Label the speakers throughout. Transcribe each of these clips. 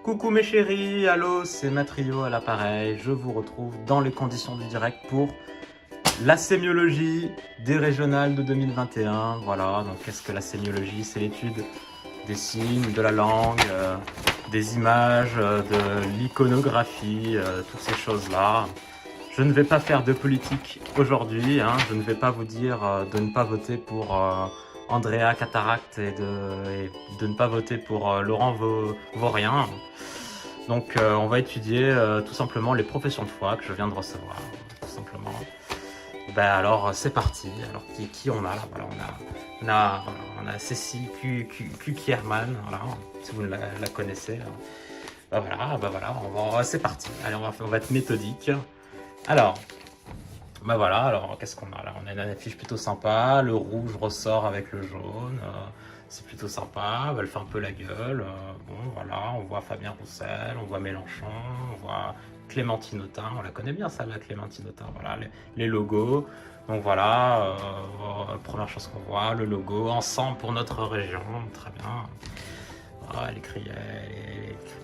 Speaker 1: Coucou mes chéris, allô, c'est Matrio à l'appareil. Je vous retrouve dans les conditions du direct pour la sémiologie des régionales de 2021. Voilà, donc qu'est-ce que la sémiologie? C'est l'étude des signes, de la langue, des images, de l'iconographie, toutes ces choses-là. Je ne vais pas faire de politique aujourd'hui, hein. Je ne vais pas vous dire de ne pas voter pour Andrea Cataract et de ne pas voter pour Laurent Vaurien. Donc on va étudier tout simplement les professions de foi que je viens de recevoir, tout simplement. Ben alors c'est parti. Alors qui on a là? Voilà, on a Cécile Kierman, voilà, si vous la connaissez. Ben voilà, c'est parti. Allez, on va être méthodique. Alors, ben voilà, alors qu'est-ce qu'on a là? On a une affiche plutôt sympa, le rouge ressort avec le jaune, c'est plutôt sympa, elle fait un peu la gueule. Bon voilà, on voit Fabien Roussel, on voit Mélenchon, on voit Clémentine Autain, on la connaît bien ça là, Clémentine Autain, voilà, les logos. Donc voilà, première chose qu'on voit, le logo, ensemble pour notre région, très bien. Voilà, elle écrit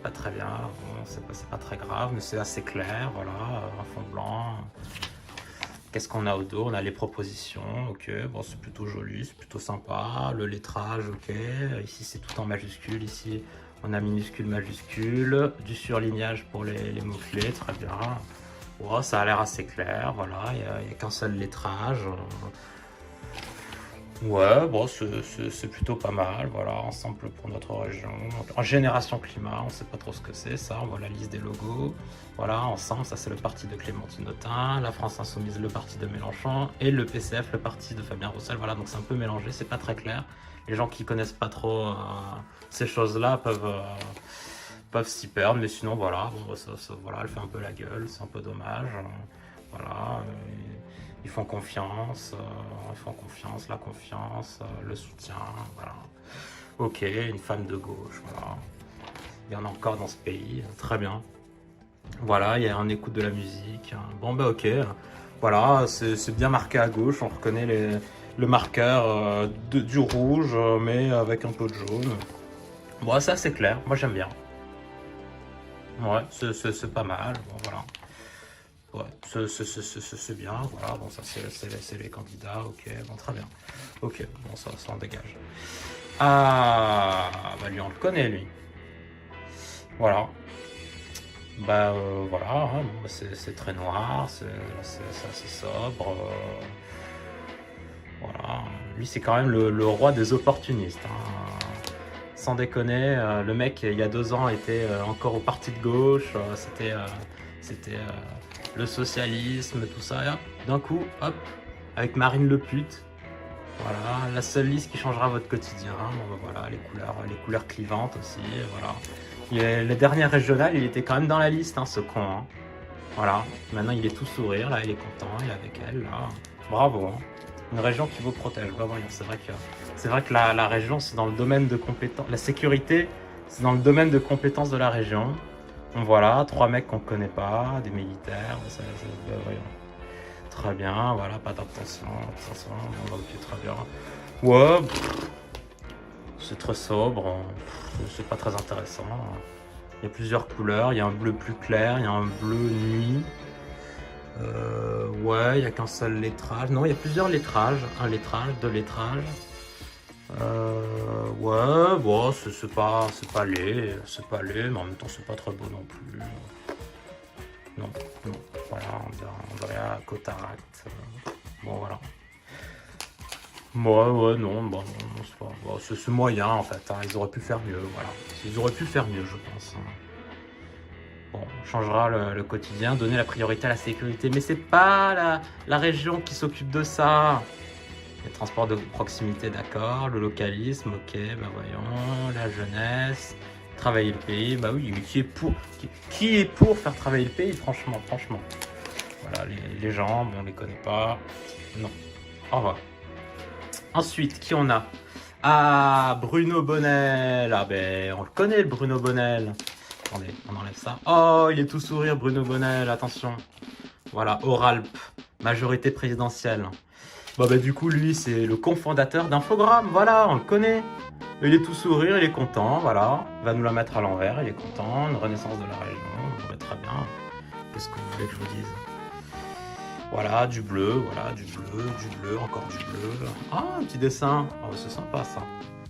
Speaker 1: pas très bien, bon, c'est pas très grave, mais c'est assez clair, voilà, un fond blanc. Qu'est-ce qu'on a au dos? On a les propositions, ok, bon c'est plutôt joli, c'est plutôt sympa. Le lettrage, ok, ici c'est tout en majuscule, ici on a minuscule, majuscule, du surlignage pour les mots-clés, très bien. Oh, ça a l'air assez clair, voilà, il n'y a qu'un seul lettrage. Ouais, bon, c'est plutôt pas mal, voilà, ensemble pour notre région. En génération climat, on sait pas trop ce que c'est, ça, on voit la liste des logos. Voilà, ensemble, ça c'est le parti de Clémentine Autain, la France Insoumise, le parti de Mélenchon, et le PCF, le parti de Fabien Roussel. Voilà, donc c'est un peu mélangé, c'est pas très clair. Les gens qui connaissent pas trop ces choses-là peuvent s'y perdre, mais sinon, voilà, bon, voilà, elle fait un peu la gueule, c'est un peu dommage. Voilà. Ils font confiance, la confiance, le soutien, voilà. Ok, une femme de gauche, voilà. Il y en a encore dans ce pays, très bien. Voilà, il y a un écoute de la musique. Bon bah ok, voilà, c'est bien marqué à gauche, on reconnaît le marqueur du rouge, mais avec un peu de jaune. Bon, ça c'est clair, moi j'aime bien. Ouais, c'est pas mal, bon voilà. Ouais, c'est bien, voilà, bon ça c'est les candidats, ok, bon très bien. Ok, bon ça en dégage. Ah, bah lui on le connaît lui. Voilà. Bah voilà, hein, bon, bah, c'est très noir, c'est assez sobre. Voilà, lui c'est quand même le roi des opportunistes. Hein. Sans déconner, le mec il y a 2 ans était encore au parti de gauche, c'était le socialisme, tout ça. Et hop, d'un coup, hop, avec Marine Le Pen, voilà, la seule liste qui changera votre quotidien. Bon, ben voilà, les couleurs clivantes aussi, voilà. Les dernières régionales, il était quand même dans la liste, hein, ce con. Hein. Voilà, maintenant il est tout sourire, là, il est content, il est avec elle, là. Bravo, hein. Une région qui vous protège. Bah voyons, c'est vrai que la région, c'est dans le domaine de compétence. La sécurité, c'est dans le domaine de compétence de la région. Donc voilà, 3 mecs qu'on ne connaît pas, des militaires, bah, voyons. Très bien, voilà, pas d'abstention, bon, ok, très bien. Ouais, c'est très sobre, c'est pas très intéressant. Il y a plusieurs couleurs, il y a un bleu plus clair, il y a un bleu nuit. Ouais, il n'y a qu'un seul lettrage. Non, il y a plusieurs lettrages. Un lettrage, 2 lettrages. Ouais, bon, c'est pas laid, mais en même temps c'est pas très beau non plus. Non, voilà, on dirait à Cataract. Bon, voilà. Ouais, non, bon, c'est pas. Bon, c'est moyen en fait, hein, ils auraient pu faire mieux, voilà. Ils auraient pu faire mieux, je pense. Hein. Bon, on changera le quotidien, donner la priorité à la sécurité. Mais c'est pas la région qui s'occupe de ça. Les transports de proximité, d'accord. Le localisme, ok, bah voyons. La jeunesse, travailler le pays, bah oui, mais qui est pour faire travailler le pays, franchement. Voilà, les gens, bon, on les connaît pas. Non. Au revoir. Ensuite, qui on a? Ah, Bruno Bonnel. Ah ben, on le connaît, le Bruno Bonnel. Attendez, on enlève ça. Oh, il est tout sourire, Bruno Bonnel, attention. Voilà, Oralp, majorité présidentielle. Bon, bah, du coup, lui, c'est le cofondateur d'Infogrames, voilà, on le connaît. Il est tout sourire, il est content, voilà. Il va nous la mettre à l'envers, il est content. Une renaissance de la région, on va très bien. Qu'est-ce que vous voulez que je vous dise? Voilà, du bleu, encore du bleu. Ah, un petit dessin. Oh, c'est sympa ça.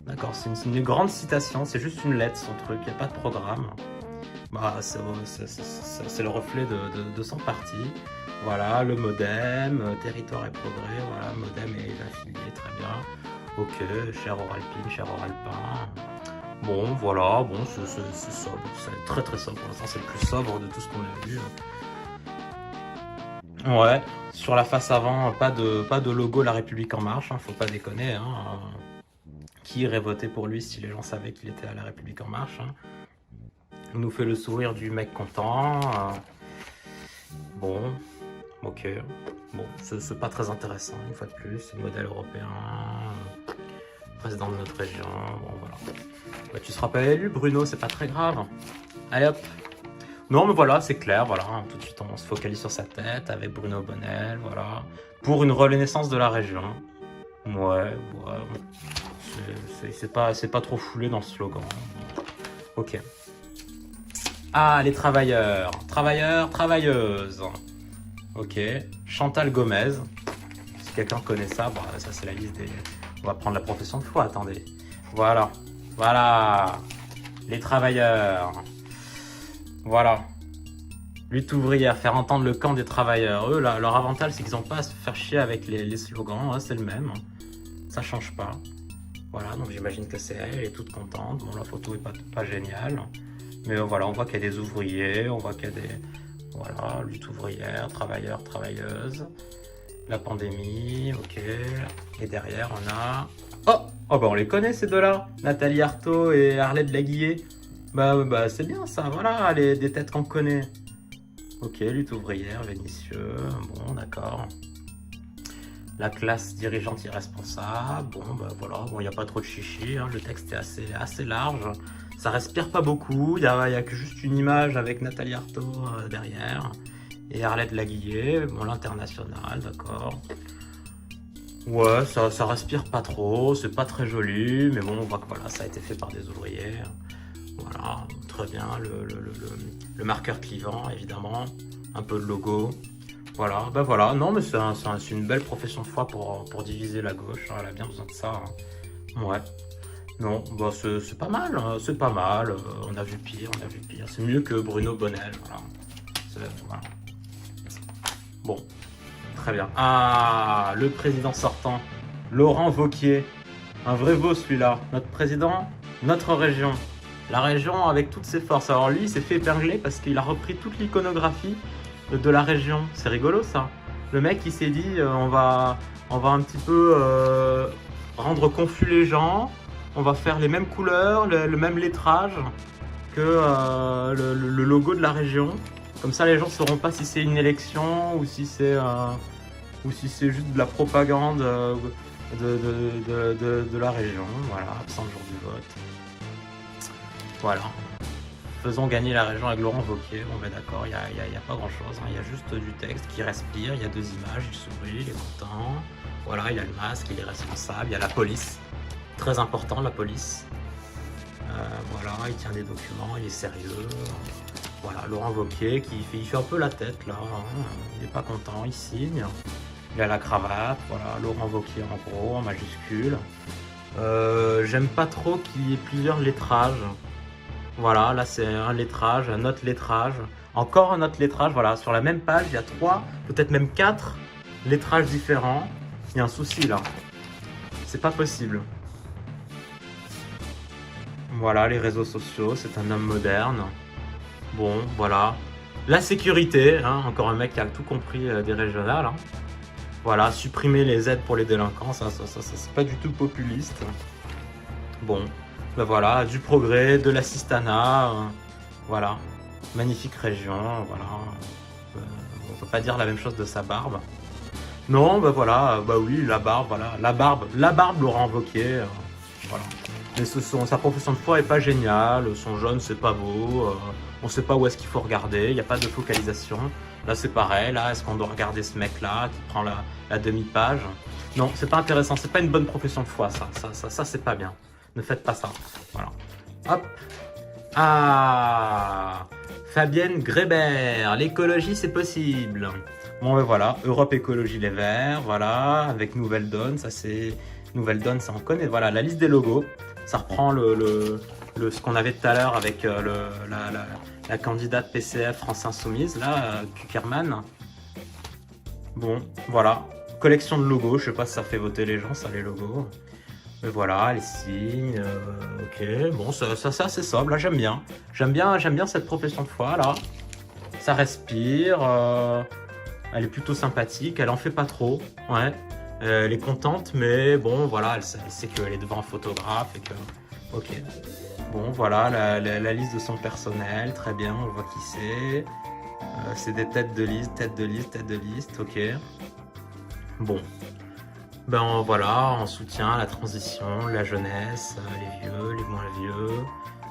Speaker 1: D'accord, c'est une grande citation, c'est juste une lettre son truc, il n'y a pas de programme. Bah, c'est le reflet de son parti. Voilà, le modem, territoire et progrès, voilà, modem et affilié, très bien. Ok, cher Oralpine, cher Oralpin. Bon, voilà, bon, c'est sobre, c'est très très sobre. Pour l'instant, c'est le plus sobre de tout ce qu'on a vu. Ouais, sur la face avant, pas de logo La République En Marche, hein, faut pas déconner. Hein. Qui irait voter pour lui si les gens savaient qu'il était à La République En Marche, hein. Il nous fait le sourire du mec content. Bon, ok. Bon, c'est pas très intéressant, une fois de plus. C'est le modèle européen, président de notre région. Bon, voilà. Bah, tu seras pas élu, Bruno, c'est pas très grave. Allez hop. Non, mais voilà, c'est clair, voilà. Tout de suite, on se focalise sur sa tête avec Bruno Bonnel, voilà. Pour une renaissance de la région. Ouais. C'est pas trop foulé dans le slogan. Ok. Ah, les travailleurs, travailleuses. Ok. Chantal Gomez. Si quelqu'un connaît ça, bah, ça c'est la liste des... On va prendre la profession de foi, attendez. Voilà. Les travailleurs. Voilà. Lutte ouvrière, faire entendre le camp des travailleurs. Eux, là, leur avantage, c'est qu'ils n'ont pas à se faire chier avec les slogans. Hein, c'est le même. Ça change pas. Voilà, donc j'imagine que c'est elle. Elle est toute contente. Bon, la photo est pas géniale. Mais voilà, on voit qu'il y a des ouvriers. On voit qu'il y a des... Voilà, lutte ouvrière, travailleurs, travailleuses. La pandémie, ok. Et derrière, on a... Oh bah on les connaît, ces deux-là. Nathalie Arthaud et Arlette Laguillet. Bah c'est bien ça, voilà, des têtes qu'on connaît. Ok, lutte ouvrière, Vénitieux, bon, d'accord. La classe dirigeante irresponsable, bon, bah voilà, bon, il n'y a pas trop de chichi, hein, le texte est assez large. Ça respire pas beaucoup, il y a que juste une image avec Nathalie Arthaud derrière. Et Arlette Laguillet, bon, l'international, d'accord. Ouais, ça respire pas trop, c'est pas très joli, mais bon, on voit que voilà, ça a été fait par des ouvriers. Voilà, très bien, le marqueur clivant, évidemment, un peu de logo. Voilà, bah voilà, non mais c'est une belle profession de foi pour diviser la gauche, hein, elle a bien besoin de ça. Hein. Ouais, non, bah c'est pas mal, hein, c'est pas mal, on a vu pire, c'est mieux que Bruno Bonnel, voilà. Voilà. Bon, très bien. Ah, le président sortant, Laurent Wauquiez, un vrai veau celui-là, notre président, notre région. La région avec toutes ses forces. Alors lui, il s'est fait épingler parce qu'il a repris toute l'iconographie de la région. C'est rigolo ça. Le mec, il s'est dit, on va un petit peu rendre confus les gens. On va faire les mêmes couleurs, le même lettrage que le logo de la région. Comme ça, les gens ne sauront pas si c'est une élection ou si c'est juste de la propagande de la région. Voilà, absent le jour du vote. Voilà. Faisons gagner la région avec Laurent Wauquiez. Bon ben d'accord, il n'y a pas grand chose. Hein. Il y a juste du texte qui respire, il y a deux images, il sourit, il est content. Voilà, il a le masque, il est responsable, il y a la police. Très important, la police. Voilà, il tient des documents, il est sérieux. Voilà, Laurent Wauquiez il fait un peu la tête là. Hein. Il n'est pas content, il signe. Il a la cravate, voilà, Laurent Wauquiez en gros, en majuscule. J'aime pas trop qu'il y ait plusieurs lettrages. Voilà, là c'est un lettrage, un autre lettrage, encore un autre lettrage. Voilà, sur la même page, il y a 3, peut-être même 4 lettrages différents. Il y a un souci là. C'est pas possible. Voilà, les réseaux sociaux, c'est un homme moderne. Bon, voilà. La sécurité, hein, encore un mec qui a tout compris des régionales. Hein. Voilà, supprimer les aides pour les délinquants, ça c'est pas du tout populiste. Bon. Ben voilà, du progrès, de l'assistanat, voilà, magnifique région, voilà, on peut pas dire la même chose de sa barbe. Non, ben voilà, bah oui, la barbe, voilà, la barbe Laurent Wauquiez, voilà. Mais sa profession de foi est pas géniale, son jaune c'est pas beau, on sait pas où est-ce qu'il faut regarder, il n'y a pas de focalisation. Là c'est pareil, là est-ce qu'on doit regarder ce mec là qui prend la demi-page? Non, c'est pas intéressant, c'est pas une bonne profession de foi ça c'est pas bien. Ne faites pas ça. Voilà. Hop. Ah, Fabienne Grébert, l'écologie c'est possible. Bon ben voilà, Europe Écologie Les Verts, voilà, avec Nouvelle Donne, ça c'est... Nouvelle Donne, ça on connaît, voilà, la liste des logos. Ça reprend ce qu'on avait tout à l'heure avec la candidate PCF France Insoumise, là, Kuckerman. Bon, voilà, collection de logos, je sais pas si ça fait voter les gens, ça, les logos. Mais voilà, les signes, ok, bon, ça c'est assez sobre, là, j'aime bien. J'aime bien cette profession de foi, là. Ça respire, elle est plutôt sympathique, elle en fait pas trop, ouais. Elle est contente, mais bon, voilà, elle sait qu'elle est devant un photographe et que... Ok. Bon, voilà, la liste de son personnel, très bien, on voit qui c'est. C'est des têtes de liste, ok. Bon. Ben voilà, on soutient la transition, la jeunesse, les vieux, les moins vieux,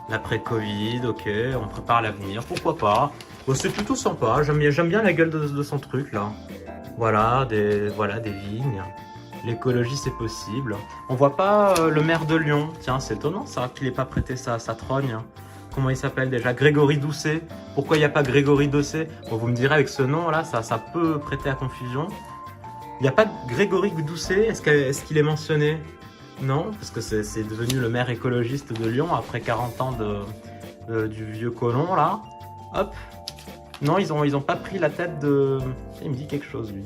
Speaker 1: l'après-Covid, ok, on prépare l'avenir, pourquoi pas. Bon, c'est plutôt sympa, j'aime bien la gueule de son truc, là. Voilà, des vignes. L'écologie, c'est possible. On voit pas le maire de Lyon. Tiens, c'est étonnant ça, qu'il n'ait pas prêté sa trogne. Comment il s'appelle déjà? Grégory Doucet. Pourquoi il n'y a pas Grégory Doucet? Bon, vous me direz, avec ce nom-là, ça peut prêter à confusion. Il n'y a pas de Grégory Doucet? Est-ce qu'il est mentionné? Non, parce que c'est devenu le maire écologiste de Lyon après 40 ans du vieux colon, là. Hop. Non, ils ont pas pris la tête de... Il me dit quelque chose, lui.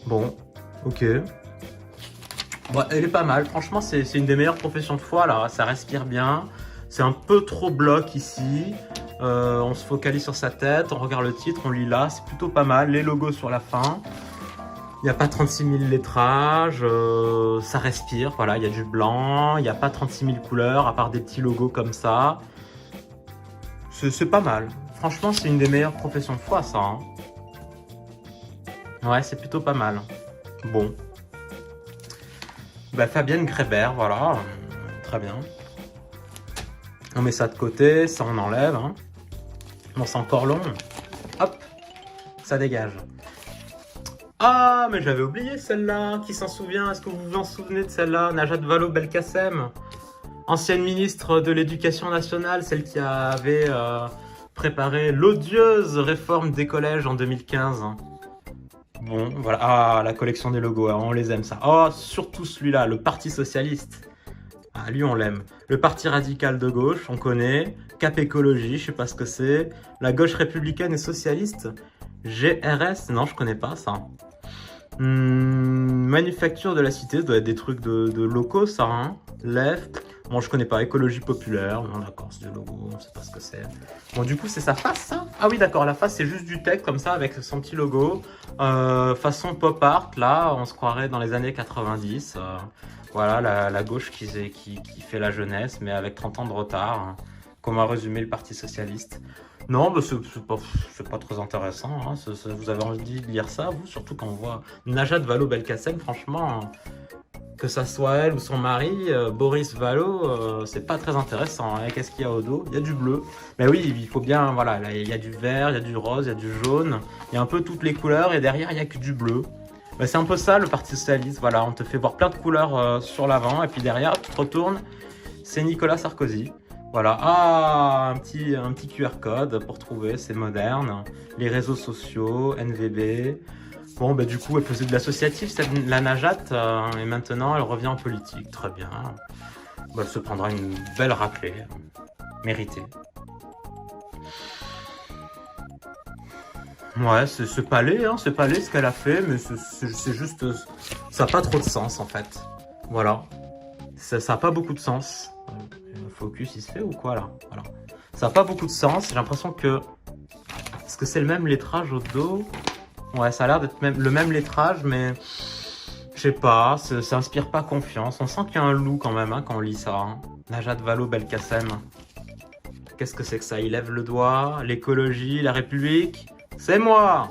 Speaker 1: Bon, ok. Bon, elle est pas mal. Franchement, c'est une des meilleures professions de foi, là. Ça respire bien. C'est un peu trop bloc ici. On se focalise sur sa tête, on regarde le titre, on lit là. C'est plutôt pas mal. Les logos sur la fin. Il n'y a pas 36 000 lettrages. Ça respire. Voilà, il y a du blanc. Il n'y a pas 36 000 couleurs, à part des petits logos comme ça. C'est pas mal. Franchement, c'est une des meilleures professions de foi, ça. Hein. Ouais, c'est plutôt pas mal. Bon. Bah, Fabienne Grébert, voilà. Très bien. On met ça de côté, ça on enlève. Hein. Bon, c'est encore long. Hop, ça dégage. Ah, mais j'avais oublié celle-là. Qui s'en souvient? Est-ce que vous vous en souvenez de celle-là? Najat Vallaud-Belkacem, ancienne ministre de l'Éducation nationale, celle qui avait préparé l'odieuse réforme des collèges en 2015. Bon, voilà. Ah, la collection des logos, on les aime ça. Oh, surtout celui-là, le Parti Socialiste. Ah, lui, on l'aime. Le Parti Radical de Gauche, on connaît. Cap Écologie, je sais pas ce que c'est. La Gauche Républicaine et Socialiste. GRS, non, je connais pas ça. Manufacture de la Cité, ça doit être des trucs de locaux, ça. Hein. Left. Bon, je connais pas. Écologie populaire. Non, d'accord, c'est du logo, on sait pas ce que c'est. Bon, du coup, c'est sa face, ça? Ah oui, d'accord, la face, c'est juste du texte, comme ça, avec son petit logo. Façon pop art, là, on se croirait dans les années 90. Voilà, la gauche qui fait la jeunesse, mais avec 30 ans de retard. Hein. Comment résumer le Parti Socialiste? Non, bah c'est pas très intéressant. Hein. Vous avez envie de lire ça, vous? Surtout quand on voit Najat Vallaud-Belkacem, franchement... Que ça soit elle ou son mari, Boris Vallaud, c'est pas très intéressant. Hein. Qu'est-ce qu'il y a au dos? Il y a du bleu. Mais oui, il faut bien, voilà, là, il y a du vert, il y a du rose, il y a du jaune. Il y a un peu toutes les couleurs et derrière, il n'y a que du bleu. Bah, c'est un peu ça, le Parti Socialiste. Voilà, on te fait voir plein de couleurs sur l'avant et puis derrière, tu te retournes, c'est Nicolas Sarkozy. Voilà, un petit QR code pour trouver, c'est moderne. Les réseaux sociaux, NVB... Bon, bah, du coup, elle faisait de l'associatif, la Najat, et maintenant, elle revient en politique. Très bien. Bah, elle se prendra une belle raclée. Méritée. Ouais, c'est pas laid, hein, c'est pas laid ce qu'elle a fait, mais c'est juste... Ça n'a pas trop de sens, en fait. Voilà. Ça n'a pas beaucoup de sens. Le focus, il se fait ou quoi, là? Voilà. Ça n'a pas beaucoup de sens. J'ai l'impression que... Est-ce que c'est le même lettrage au dos? Ouais, ça a l'air d'être le même lettrage, mais je sais pas, ça inspire pas confiance. On sent qu'il y a un loup quand même hein, quand on lit ça. Hein. Najat Vallaud-Belkacem. Qu'est-ce que c'est que ça? Il lève le doigt. L'écologie, la République. C'est moi!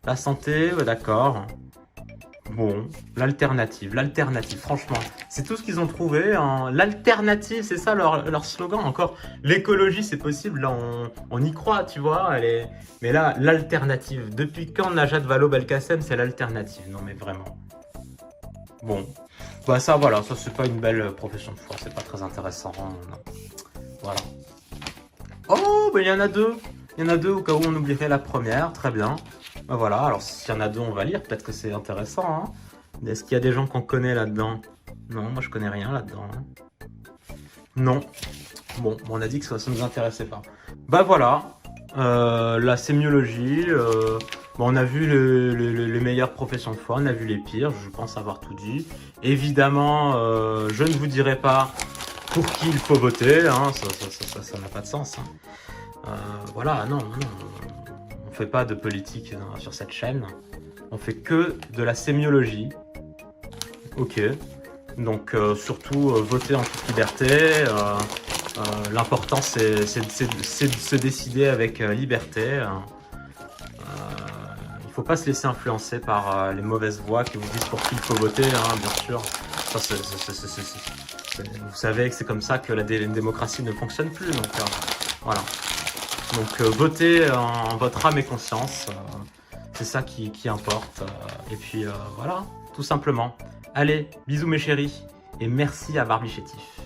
Speaker 1: La santé, ouais, d'accord. Bon, l'alternative, franchement. C'est tout ce qu'ils ont trouvé. Hein. L'alternative, c'est ça leur slogan. Encore, l'écologie, c'est possible. Là, on y croit, tu vois. Mais là, l'alternative. Depuis quand Najat Vallaud-Belkacem, c'est l'alternative? Non, mais vraiment. Bon. Bah ça, voilà, ça c'est pas une belle profession de foi, c'est pas très intéressant. Non. Voilà. Oh, bah il y en a deux. Il y en a deux au cas où on oublierait la première, très bien. Bah voilà, alors s'il y en a deux, on va lire, peut-être que c'est intéressant. Hein. Est-ce qu'il y a des gens qu'on connaît là-dedans? Non, moi je connais rien là-dedans. Hein. Non. Bon, on a dit que ça ne nous intéressait pas. Bah voilà, la sémiologie, bon, on a vu les meilleures professions de foi, on a vu les pires, je pense avoir tout dit. Évidemment, je ne vous dirai pas pour qui il faut voter, hein, ça n'a pas de sens. Hein. Voilà, non, on fait pas de politique sur cette chaîne, on fait que de la sémiologie. Ok, donc surtout voter en toute liberté. L'important c'est de se décider avec liberté. Il ne faut pas se laisser influencer par les mauvaises voix qui vous disent pour qui il faut voter, hein, bien sûr. Ça, vous savez que c'est comme ça que la démocratie ne fonctionne plus. Donc voilà. Donc votez en votre âme et conscience. C'est ça qui importe. Et puis voilà, tout simplement. Allez, bisous mes chéris. Et merci à Barbie Chétif.